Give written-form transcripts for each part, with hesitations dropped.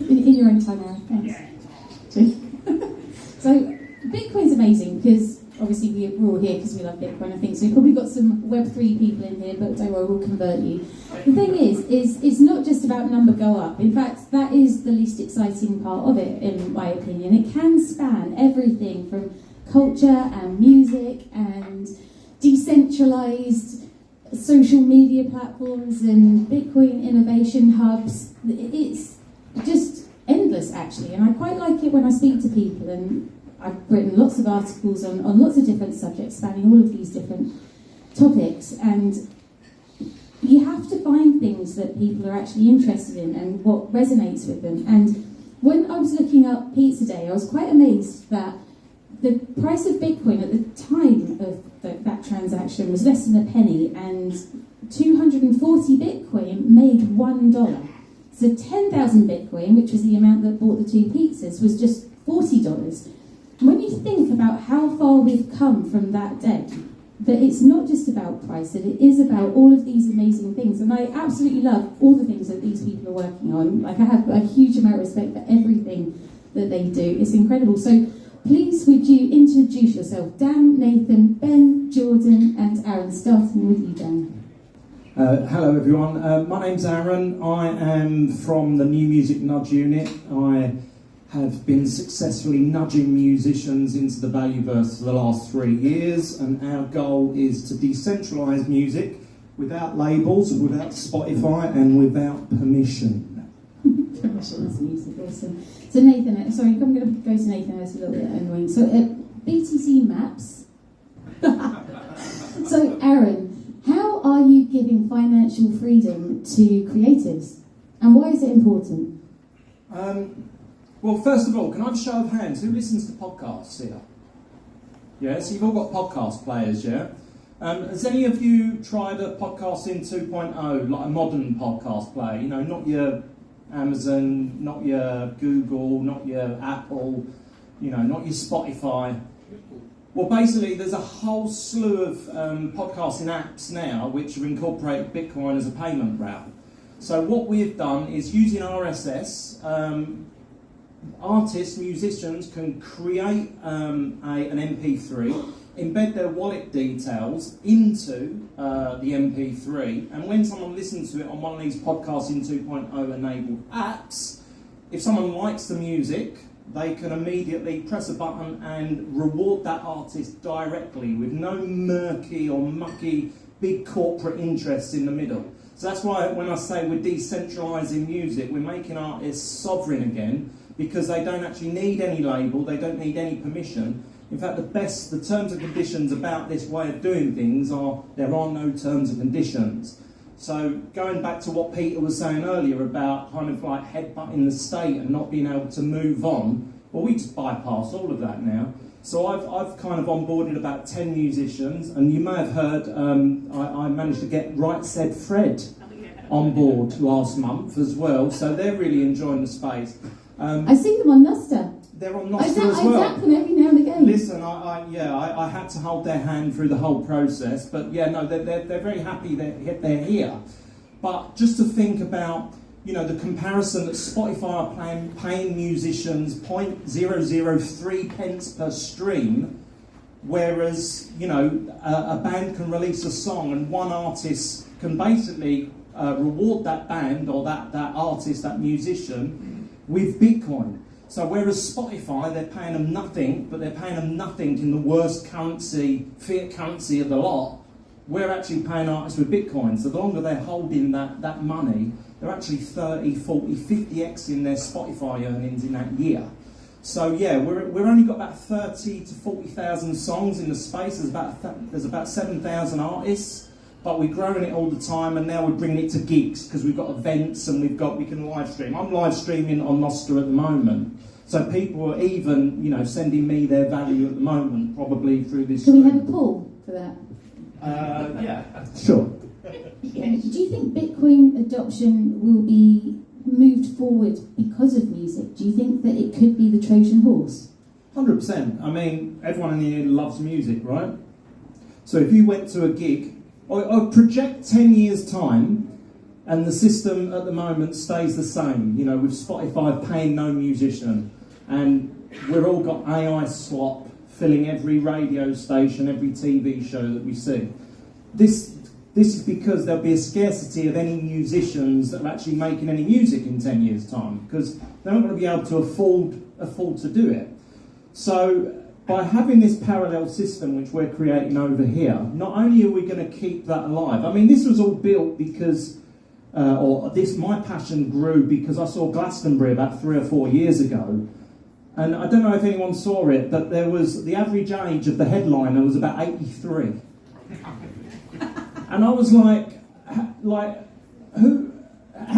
In your own time, Aaron. Thanks. Yeah. So, Bitcoin's amazing because obviously we're all here because we love Bitcoin, I think. So, you've probably got some Web3 people in here, but don't worry, we'll convert you. The thing is it's not just about number go up. In fact, that is the least exciting part of it, in my opinion. It can span everything from culture and music and decentralised social media platforms and Bitcoin innovation hubs. It's just endless, actually, and I quite like it when I speak to people, and I've written lots of articles on lots of different subjects spanning all of these different topics, and you have to find things that people are actually interested in and what resonates with them. And when I was looking up Pizza Day, I was quite amazed that the price of Bitcoin at the time of that transaction was less than a penny, and 240 Bitcoin made $1. So 10,000 Bitcoin, which was the amount that bought the two pizzas, was just $40. And when you think about how far we've come from that day, that it's not just about price, that it is about all of these amazing things. And I absolutely love all the things that these people are working on. Like, I have a huge amount of respect for everything that they do. It's incredible. So please, would you introduce yourself? Dan, Nathan, Ben, Jordan, and Aaron, starting with you, Dan. Hello everyone, my name's Aaron. I am from the New Music Nudge Unit. I have been successfully nudging musicians into the Valueverse for the last 3 years, and our goal is to decentralise music without labels, without Spotify, and without permission. Permissionless music, awesome. So Nathan, sorry, I'm going to go to Nathan, that's a little bit annoying. So BTC Maps. So Aaron, how are you giving financial freedom to creatives, and why is it important? Well, first of all, can I have a show of hands? Who listens to podcasts here? Yeah, so you've all got podcast players, yeah? Has any of you tried a podcasting 2.0, like a modern podcast player? You know, not your Amazon, not your Google, not your Apple, you know, not your Spotify. Well, basically, there's a whole slew of podcasting apps now which have incorporated Bitcoin as a payment route. So what we've done is, using RSS, artists, musicians can create an MP3, embed their wallet details into the MP3, and when someone listens to it on one of these Podcasting 2.0 enabled apps, if someone likes the music, they can immediately press a button and reward that artist directly with no murky or mucky big corporate interests in the middle. So that's why when I say we're decentralising music, we're making artists sovereign again, because they don't actually need any label, they don't need any permission. In fact, the terms and conditions about this way of doing things are, there are no terms and conditions. So going back to what Peter was saying earlier about kind of like headbutting the state and not being able to move on, well, we just bypass all of that now. So I've kind of onboarded about 10 musicians, and you may have heard I managed to get Right Said Fred on board last month as well, so they're really enjoying the space. I see them on Nostr. They're on Nostr as well. I zap them every now and again. Listen, I had to hold their hand through the whole process, but yeah, no, they're very happy they're here. But just to think about, you know, the comparison that Spotify are paying musicians 0.003 pence per stream, whereas, you know, a band can release a song and one artist can basically reward that band or that artist, that musician, with Bitcoin. So whereas Spotify, they're paying them nothing, but they're paying them nothing in the worst currency, fiat currency of the lot, we're actually paying artists with Bitcoin. So the longer they're holding that money, they're actually 30, 40, 50x in their Spotify earnings in that year. So yeah, we're only got about 30 to 40,000 songs in the space. There's about 7,000 artists. But we're growing it all the time, and now we're bringing it to gigs because we've got events and we can live stream. I'm live streaming on Nostr at the moment, so people are even, you know, sending me their value at the moment, probably through this. Can we have a poll for that? Yeah, sure. Yeah. Do you think Bitcoin adoption will be moved forward because of music? Do you think that it could be the Trojan horse? 100%. I mean, everyone in here loves music, right? So if you went to a gig, or project 10 years' time, And the system at the moment stays the same, you know, with Spotify paying no musician, and we've all got AI slop filling every radio station, every TV show that we see. This is because there'll be a scarcity of any musicians that are actually making any music in 10 years' time, because they're not going to be able to afford to do it. So by having this parallel system which we're creating over here, not only are we going to keep that alive, I mean, this was all built because, my passion grew because I saw Glastonbury about 3 or 4 years ago, and I don't know if anyone saw it, but there was, the average age of the headliner was about 83. And I was like, how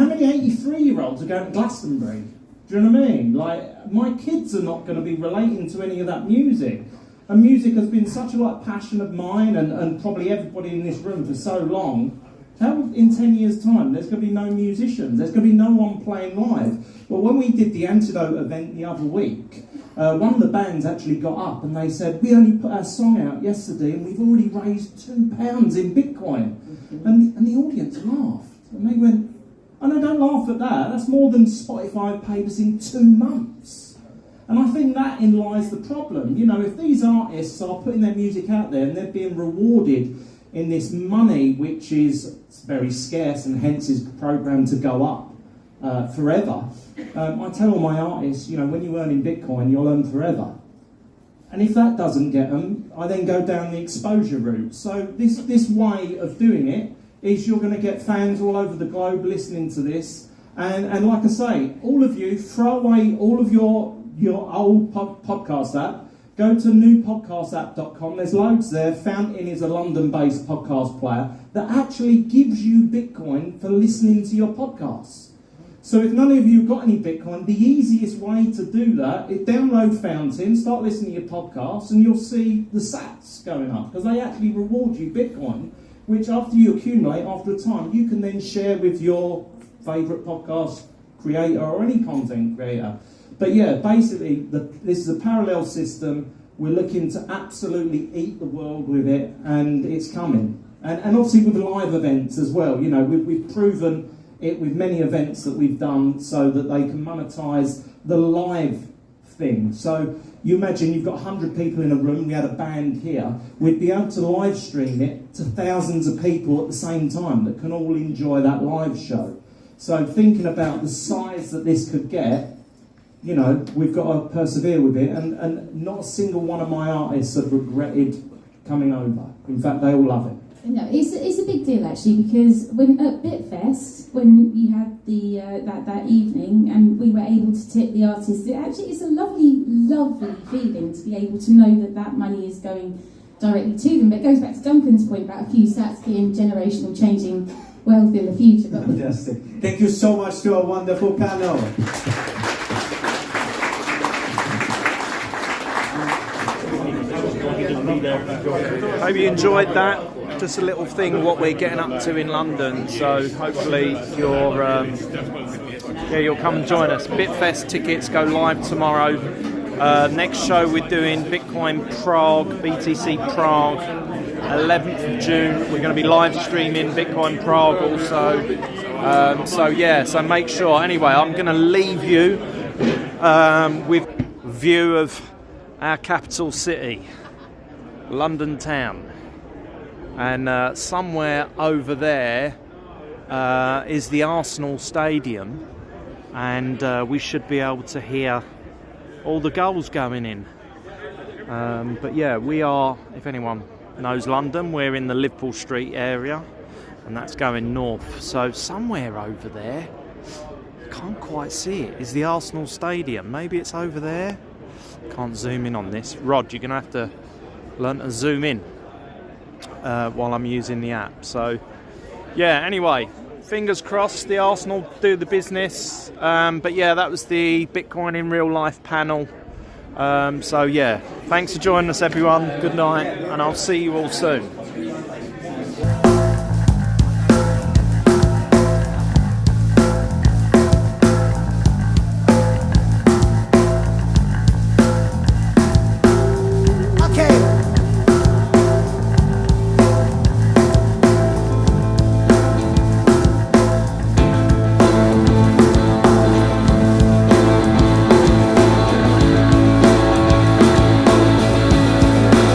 many 83-year-olds are going to Glastonbury? Do you know what I mean? Like, my kids are not going to be relating to any of that music. And music has been such a passion of mine and probably everybody in this room for so long. How in 10 years' time there's going to be no musicians? There's going to be no one playing live? Well, when we did the Antidote event the other week, one of the bands actually got up and they said, we only put our song out yesterday and we've already raised £2 in Bitcoin. And the audience laughed. And they went, oh no, don't laugh at that. That's more than Spotify paid us in 2 months. And I think that in lies the problem. You know, if these artists are putting their music out there and they're being rewarded in this money, which is very scarce and hence is programmed to go up forever. I tell all my artists, you know, when you earn in Bitcoin, you'll earn forever. And if that doesn't get them, I then go down the exposure route. So this way of doing it is you're going to get fans all over the globe listening to this. And like I say, all of you, throw away all of your old podcast app. Go to newpodcastapp.com. There's loads there. Fountain is a London-based podcast player that actually gives you Bitcoin for listening to your podcasts. So if none of you have got any Bitcoin, the easiest way to do that is download Fountain, start listening to your podcasts, and you'll see the sats going up, because they actually reward you Bitcoin, which after you accumulate, after a time, you can then share with your favourite podcast creator or any content creator. But yeah, basically, this is a parallel system. We're looking to absolutely eat the world with it, and it's coming. And obviously with live events as well. You know, we've proven it with many events that we've done so that they can monetize the live thing. So you imagine you've got 100 people in a room, we had a band here, we'd be able to live stream it to thousands of people at the same time that can all enjoy that live show. So thinking about the size that this could get, you know, we've got to persevere with it, and not a single one of my artists have regretted coming over. In fact, they all love it. No, it's a big deal actually, because when at Bitfest, when you had the that evening and we were able to tip the artists, it's a lovely feeling to be able to know that money is going directly to them. But it goes back to Duncan's point about a few sats being generational, changing wealth in the future. But fantastic. Thank you so much to our wonderful panel. Hope you enjoyed that. Just a little thing what we're getting up to in London. So hopefully you'll come and join us. Bitfest tickets go live tomorrow. Next show we're doing Bitcoin Prague, BTC Prague, 11th of June. We're going to be live streaming Bitcoin Prague also. So make sure. Anyway, I'm going to leave you with a view of our capital city, London town, and somewhere over there is the Arsenal Stadium, and we should be able to hear all the goals going in. But yeah, we are, if anyone knows London, we're in the Liverpool Street area, and that's going north. So somewhere over there, can't quite see it, is the Arsenal Stadium. Maybe it's over there. Can't zoom in on this. Rod, you're going to have to learn to zoom in while I'm using the app. So, yeah, anyway, fingers crossed the Arsenal do the business. But yeah, that was the Bitcoin in Real Life panel. So yeah, thanks for joining us everyone. Good night, and I'll see you all soon.